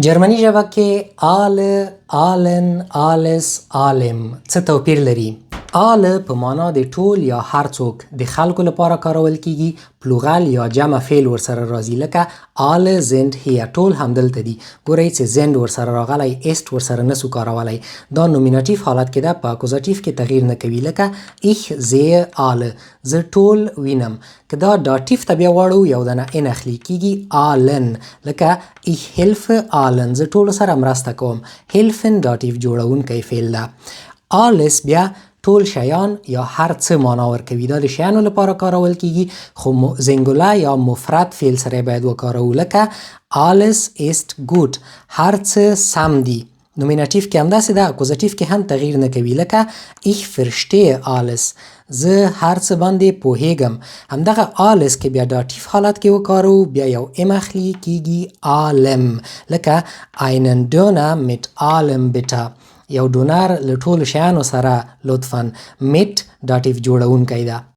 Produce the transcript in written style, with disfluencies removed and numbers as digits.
جرمني ژبه کې آله، آلن، آلس، آلم څه توپیر لري؟ آله په معنا د ټول یا هر څوک د خلکو لپاره کارول کیږي. پلوغل یا جمع فعل ورسره راځي لکه آله زند هیر، ټول همدلته دي. ګورئ چې زند ورسره راغلی، ایست ورسره نسو کارولی. دا نومیناتیف حالت کې ده، په اکوزاتیف کې تغییر نه کوي. لکه ایخ زه آله، زه ټول وینم. که دا داتیف ته بیا واړو یو دانه ان اخلي کیږي آلن. لکه ایخ هلف آلن، زه ټولو سره مرسته کوم. هلفن داتیف جوړونکی فعل ده. آلس بیا ټول شیان یا هر څه معنا ورکوي. دا د شیانو لپاره کارول کیږي، خو زنګوله یا مفرد فعل سره باید وکارو. لکه آلس ایست ګوت، هر څه سم دي. نومیناتیف کې هم داسې ده، اکوزاتیف کې هم تغییر نه کوي. لکه ایخ فرشته آلس، زه هر څه باندې پوهیږم. همدغه آلس کې بیا داتیف حالت کې وکارو، بیا یو ام اخلي کیږي آلم. لکه einen Döner mit allem bitte، یو ډونر له ټولو شیانو سره لطفاً. میټ داتیف جوړونکی ده.